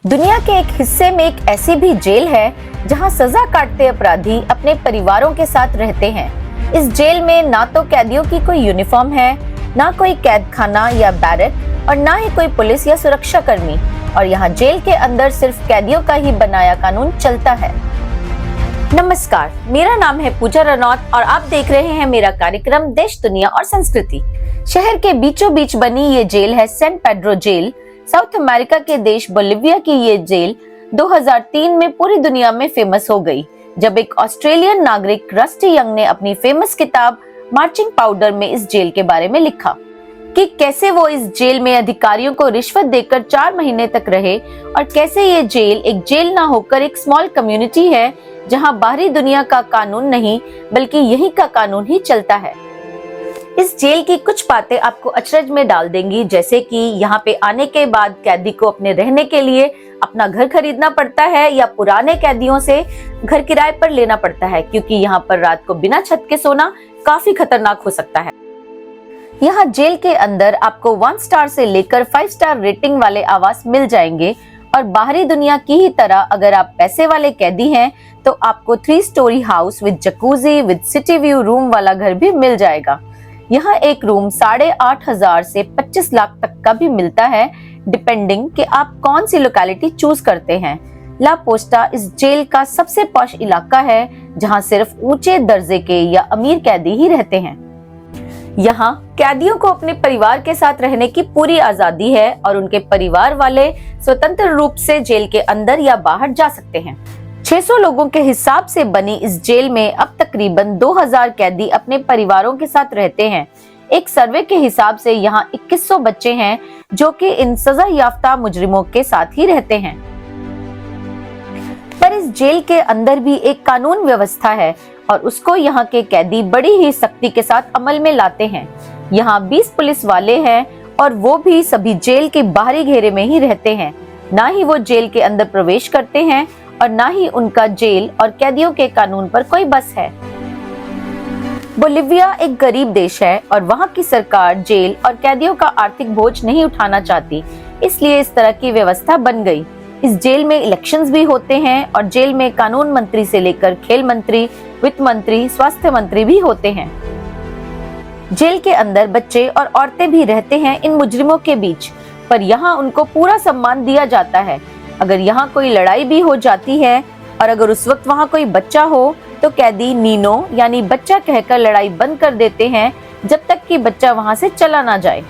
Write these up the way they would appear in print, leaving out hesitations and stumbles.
दुनिया के एक हिस्से में एक ऐसी भी जेल है जहां सजा काटते अपराधी अपने परिवारों के साथ रहते हैं। इस जेल में ना तो कैदियों की कोई यूनिफॉर्म है, ना कोई कैद खाना या बैरक और ना ही कोई पुलिस या सुरक्षा कर्मी। और यहाँ जेल के अंदर सिर्फ कैदियों का ही बनाया कानून चलता है। नमस्कार, मेरा नाम है पूजा रनौत और आप देख रहे हैं मेरा कार्यक्रम देश, दुनिया और संस्कृति। शहर के बीचों बीच बनी ये जेल है San Pedro jail. South America के देश बोलिविया की ये जेल 2003 में पूरी दुनिया में फेमस हो गई, जब एक ऑस्ट्रेलियन नागरिक रस्टी यंग ने अपनी फेमस किताब मार्चिंग पाउडर में इस जेल के बारे में लिखा कि कैसे वो इस जेल में अधिकारियों को रिश्वत देकर 4 महीने तक रहे और कैसे ये जेल एक जेल ना होकर एक स्मॉल कम्युनिटी है जहां बाहरी दुनिया का कानून नहीं बल्कि यही का कानून ही चलता है। इस जेल की कुछ बातें आपको अचरज में डाल देंगी, जैसे कि यहाँ पे आने के बाद कैदी को अपने रहने के लिए अपना घर खरीदना पड़ता है या पुराने कैदियों से घर किराए पर लेना पड़ता है, क्योंकि यहाँ पर रात को बिना छत के सोना काफी खतरनाक हो सकता है। यहाँ जेल के अंदर आपको 1 स्टार से लेकर 5 स्टार रेटिंग वाले आवास मिल जाएंगे और बाहरी दुनिया की ही तरह अगर आप पैसे वाले कैदी हैं तो आपको 3 story house with jacuzzi with city view room वाला घर भी मिल जाएगा। यहाँ एक रूम 8,500 से 25 लाख तक का भी मिलता है, डिपेंडिंग कि आप कौन सी लोकेलिटी चूज करते हैं। ला पोस्टा इस जेल का सबसे पॉश इलाका है जहाँ सिर्फ ऊंचे दर्जे के या अमीर कैदी ही रहते हैं। यहाँ कैदियों को अपने परिवार के साथ रहने की पूरी आजादी है और उनके परिवार वाले स्वतंत्र रूप से जेल के अंदर या बाहर जा सकते हैं। 600 लोगों के हिसाब से बनी इस जेल में अब तकरीबन 2000 कैदी अपने परिवारों के साथ रहते हैं। एक सर्वे के हिसाब से यहाँ 2100 बच्चे हैं जो कि इन सजा याफ्ता मुजरिमों के साथ ही रहते हैं। पर इस जेल के अंदर भी एक कानून व्यवस्था है और उसको यहाँ के कैदी बड़ी ही सख्ती के साथ अमल में लाते हैं। यहाँ 20 पुलिस वाले हैं और वो भी सभी जेल के बाहरी घेरे में ही रहते हैं। ना ही वो जेल के अंदर प्रवेश करते हैं और ना ही उनका जेल और कैदियों के कानून पर कोई बस है। बोलिविया एक गरीब देश है और वहाँ की सरकार जेल और कैदियों का आर्थिक बोझ नहीं उठाना चाहती, इसलिए इस तरह की व्यवस्था बन गई। इस जेल में इलेक्शंस भी होते हैं और जेल में कानून मंत्री से लेकर खेल मंत्री, वित्त मंत्री, स्वास्थ्य मंत्री भी होते हैं। जेल के अंदर बच्चे और औरतें भी रहते हैं इन मुजरिमों के बीच, पर यहाँ उनको पूरा सम्मान दिया जाता है। अगर यहाँ कोई लड़ाई भी हो जाती है और अगर उस वक्त वहाँ कोई बच्चा हो तो कैदी नीनो यानी बच्चा कहकर लड़ाई बंद कर देते हैं जब तक कि बच्चा वहाँ से चला ना जाए।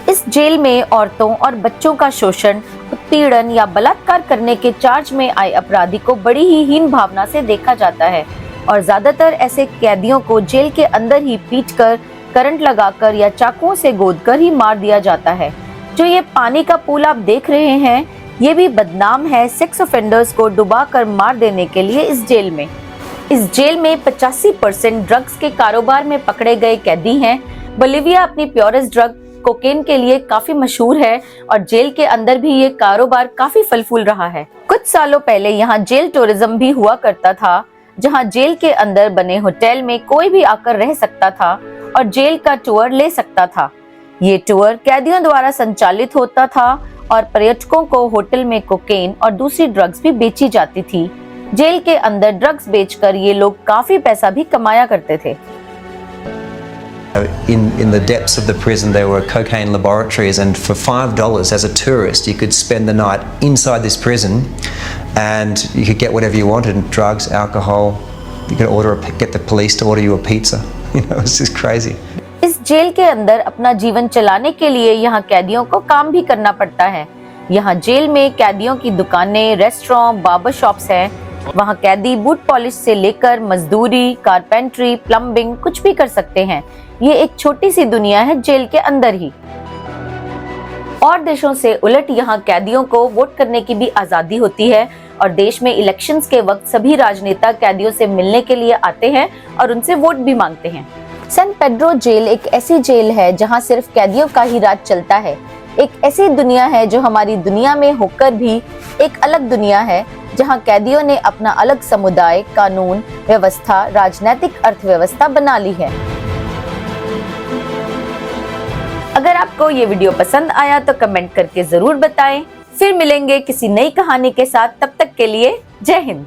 इस जेल में औरतों और बच्चों का शोषण, उत्पीड़न या बलात्कार करने के चार्ज में आए अपराधी को बड़ी ही हीन भावना से देखा जाता है और ज्यादातर ऐसे कैदियों को जेल के अंदर ही पीटकर, करंट लगाकर या चाकुओं से गोदकर ही मार दिया जाता है। जो ये पानी का पूल आप देख रहे हैं ये भी बदनाम है सेक्स ऑफेंडर्स को डुबा कर मार देने के लिए। इस जेल में 85% ड्रग्स के कारोबार में पकड़े गए कैदी हैं। बोलिविया अपनी प्योरेस्ट ड्रग कोकेन के लिए काफी मशहूर है और जेल के अंदर भी ये कारोबार काफी फल फूल रहा है। कुछ सालों पहले यहाँ जेल टूरिज्म भी हुआ करता था, जहाँ जेल के अंदर बने होटल में कोई भी आकर रह सकता था और जेल का टूर ले सकता था। ये टूर कैदियों द्वारा संचालित होता था और पर्यटकों को होटल में कोकेन और दूसरी ड्रग्स भी बेची जाती थी। जेल के अंदर ड्रग्स बेचकर ये लोग काफी पैसा भी कमाया करते थे। In the depths of the prison there were cocaine laboratories, and for $5 as a tourist you could spend the night inside this prison and you could get whatever you wanted, drugs, alcohol. You could get the police to order you a pizza. You know, it's just crazy. इस jail के अंदर अपना जीवन चलाने के लिए यहाँ कैदियों को काम भी करना पड़ता है। यहाँ जेल में कैदियों की दुकानें, रेस्टोरेंट, बार्बर शॉप्स हैं। वहाँ कैदी बूट पॉलिश से लेकर मजदूरी, कारपेंट्री, प्लम्बिंग कुछ भी कर सकते हैं। ये एक छोटी सी दुनिया है जेल के अंदर ही। और देशों से उलट यहाँ कैदियों को वोट करने की भी आजादी होती है और देश में इलेक्शंस के वक्त सभी राजनेता कैदियों से मिलने के लिए आते हैं और उनसे वोट भी मांगते हैं। सैन पेड्रो जेल एक ऐसी जेल है जहाँ सिर्फ कैदियों का ही राज चलता है। एक ऐसी दुनिया है जो हमारी दुनिया में होकर भी एक अलग दुनिया है, जहाँ कैदियों ने अपना अलग समुदाय, कानून व्यवस्था, राजनीतिक अर्थव्यवस्था बना ली है। अगर आपको ये वीडियो पसंद आया तो कमेंट करके जरूर बताएं। फिर मिलेंगे किसी नई कहानी के साथ, तब तक के लिए जय हिंद।